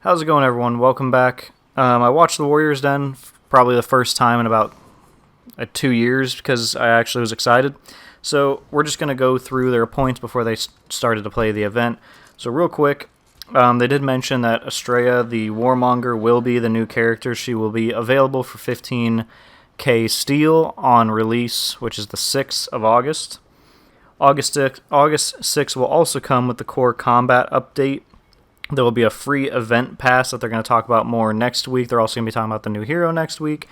How's it going, everyone? Welcome back. I watched The Warriors Den, probably the first time in about 2 years because I actually was excited. So we're just going to go through their points before they started to play the event. So real quick, they did mention that Estrella the Warmonger will be the new character. She will be available for 15k steel on release, which is the 6th of August. August 6th will also come with the core combat update. There will be a free event pass that they're going to talk about more next week. They're also going to be talking about the new hero next week.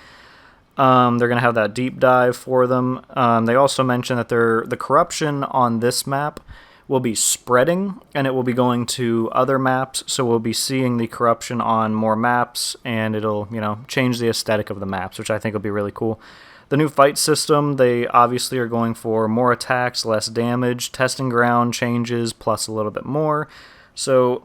They're going to have that deep dive for them. They also mentioned that the corruption on this map will be spreading, and it will be going to other maps. So we'll be seeing the corruption on more maps, and it'll change the aesthetic of the maps, which I think will be really cool. The new fight system, they obviously are going for more attacks, less damage, testing ground changes, plus a little bit more. So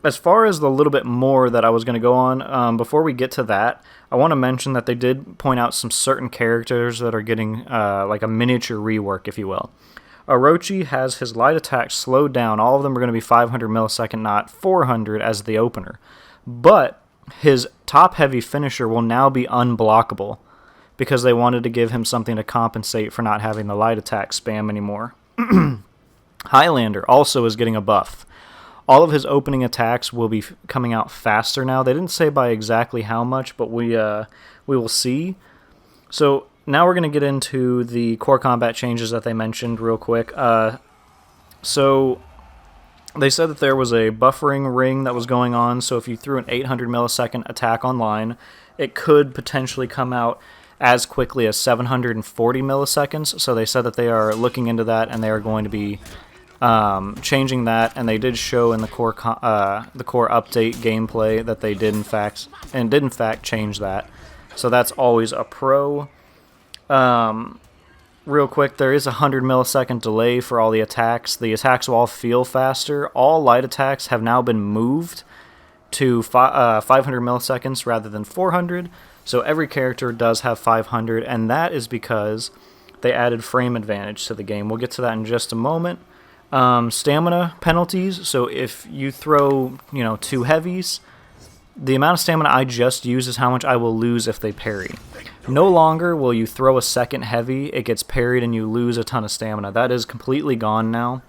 as far as the little bit more that I was going to go on, before we get to that, I want to mention that they did point out some certain characters that are getting like a miniature rework, if you will. Orochi has his light attack slowed down. All of them are going to be 500 millisecond, not 400 as the opener. But his top-heavy finisher will now be unblockable because they wanted to give him something to compensate for not having the light attack spam anymore. Highlander also is getting a buff. All of his opening attacks will be coming out faster now. They didn't say by exactly how much, but we will see. So now we're going to get into the core combat changes that they mentioned real quick. So they said that there was a buffering ring that was going on. So if you threw an 800 millisecond attack online, it could potentially come out as quickly as 740 milliseconds. So they said that they are looking into that, and they are going to be changing that, and they did show in the core update gameplay that they did in fact change that. So that's always a pro. Real quick, there is a 100 millisecond delay for all the attacks. The attacks will all feel faster. All light attacks have now been moved to 500 milliseconds rather than 400. So every character does have 500, and that is because they added frame advantage to the game. We'll get to that in just a moment. Stamina penalties. So if you throw, 2 heavies, the amount of stamina I just use is how much I will lose if they parry. No longer will you throw a second heavy, it gets parried, and you lose a ton of stamina. That is completely gone now.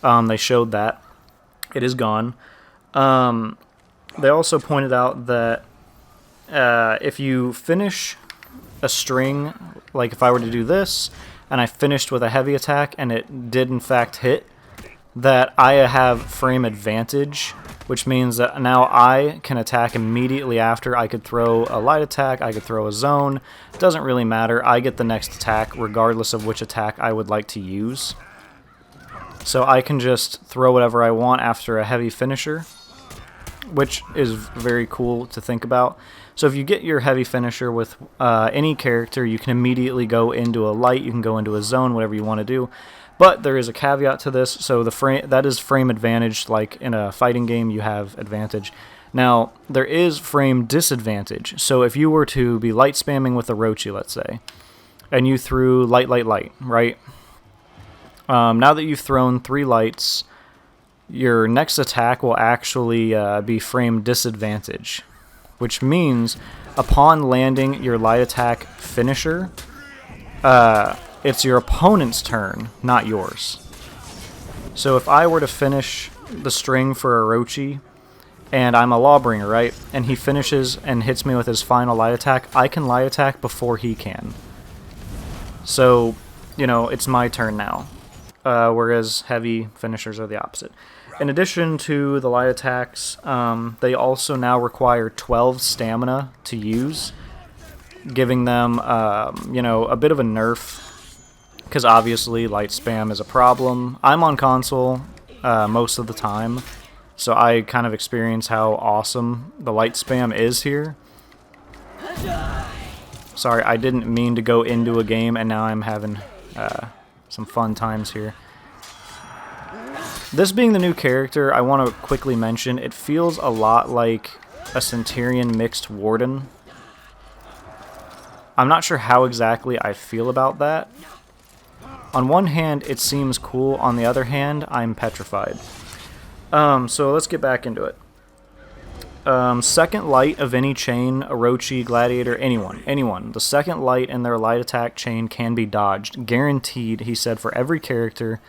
They showed that. It is gone. They also pointed out that if you finish a string, like if I were to do this, and I finished with a heavy attack, and it did in fact hit, that I have frame advantage, which means that now I can attack immediately after. I could throw a light attack, I could throw a zone. It doesn't really matter. I get the next attack regardless of which attack I would like to use. So I can just throw whatever I want after a heavy finisher, which is very cool to think about. So if you get your heavy finisher with any character, you can immediately go into a light, you can go into a zone, whatever you want to do. But there is a caveat to this, so that is frame advantage. Like in a fighting game, you have advantage. Now, there is frame disadvantage. So if you were to be light spamming with Orochi, let's say, and you threw light, right? Now that you've thrown 3 lights, your next attack will actually be frame disadvantage, which means upon landing your light attack finisher, it's your opponent's turn, not yours. So if I were to finish the string for Orochi, and I'm a Lawbringer, right, and he finishes and hits me with his final light attack, I can light attack before he can. So, it's my turn now, whereas heavy finishers are the opposite. In addition to the light attacks, they also now require 12 stamina to use, giving them, a bit of a nerf, because obviously light spam is a problem. I'm on console most of the time, so I kind of experience how awesome the light spam is here. Sorry, I didn't mean to go into a game, and now I'm having some fun times here. This being the new character, I want to quickly mention, it feels a lot like a Centurion mixed Warden. I'm not sure how exactly I feel about that. On one hand, it seems cool. On the other hand, I'm petrified. So let's get back into it. Second light of any chain, Orochi, Gladiator, anyone. The second light in their light attack chain can be dodged. Guaranteed, he said, for every character.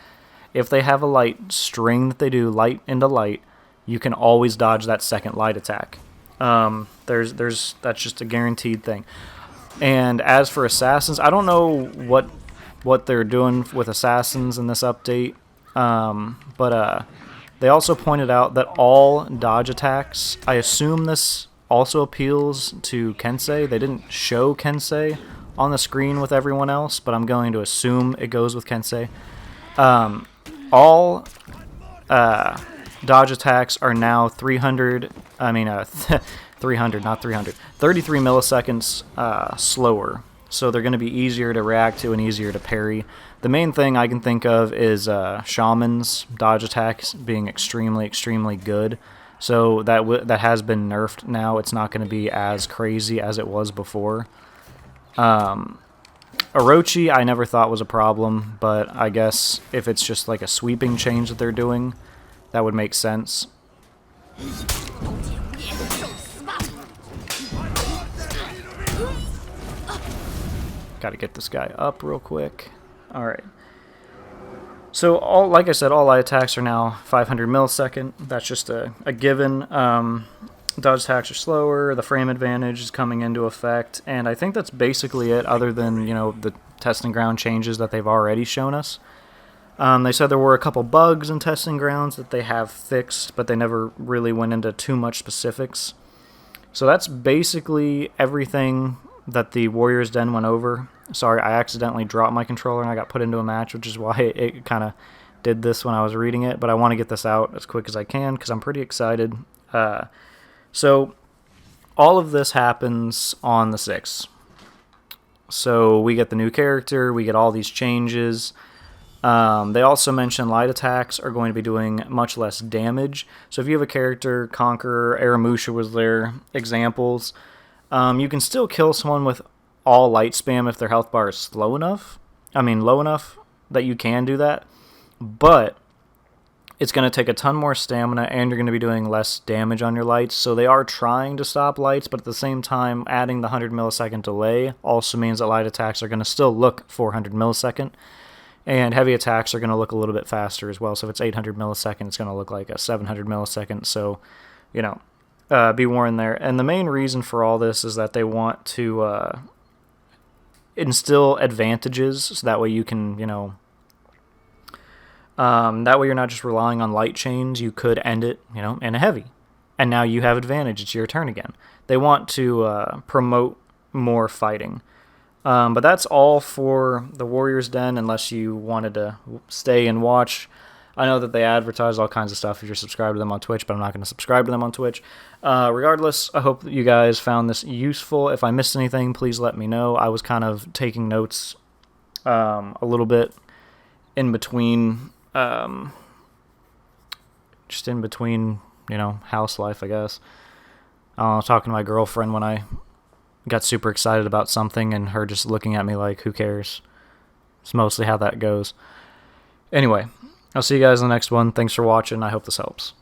If they have a light string that they do, light into light, you can always dodge that second light attack. That's just a guaranteed thing. And as for assassins, I don't know what they're doing with assassins in this update, but they also pointed out that all dodge attacks, I assume this also appeals to Kensei. They didn't show Kensei on the screen with everyone else, but I'm going to assume it goes with Kensei. All dodge attacks are now 300, 300, not 300, 33 milliseconds slower. So they're going to be easier to react to and easier to parry. The main thing I can think of is Shaman's dodge attacks being extremely, extremely good. So that has been nerfed now. It's not going to be as crazy as it was before. Orochi I never thought was a problem, but I guess if it's just like a sweeping change that they're doing, that would make sense. Gotta get this guy up real quick. Alright. So, like I said, all light attacks are now 500 millisecond. That's just a given. Dodge attacks are slower. The frame advantage is coming into effect. And I think that's basically it, other than, the testing ground changes that they've already shown us. They said there were a couple bugs in testing grounds that they have fixed, but they never really went into too much specifics. So that's basically everything that the Warriors Den went over. Sorry, I accidentally dropped my controller and I got put into a match, which is why it kind of did this when I was reading it, but I want to get this out as quick as I can because I'm pretty excited. So all of this happens on the 6th. So we get the new character, we get all these changes. They also mentioned light attacks are going to be doing much less damage. So if you have a character, Conqueror, Aramusha was their examples, you can still kill someone with all light spam if their health bar is low enough that you can do that. But it's going to take a ton more stamina and you're going to be doing less damage on your lights. So they are trying to stop lights, but at the same time, adding the 100 millisecond delay also means that light attacks are going to still look 400 millisecond. And heavy attacks are going to look a little bit faster as well. So if it's 800 millisecond, it's going to look like a 700 millisecond. So, be warned there. And the main reason for all this is that they want to instill advantages, so that way you can, that way you're not just relying on light chains. You could end it, in a heavy. And now you have advantage. It's your turn again. They want to promote more fighting. But that's all for the Warriors Den, unless you wanted to stay and watch. I know that they advertise all kinds of stuff if you're subscribed to them on Twitch, but I'm not going to subscribe to them on Twitch. Regardless, I hope that you guys found this useful. If I missed anything, please let me know. I was kind of taking notes a little bit in between, just in between, house life, I guess. Talking to my girlfriend when I got super excited about something and her just looking at me like, who cares? It's mostly how that goes. Anyway, I'll see you guys in the next one. Thanks for watching. I hope this helps.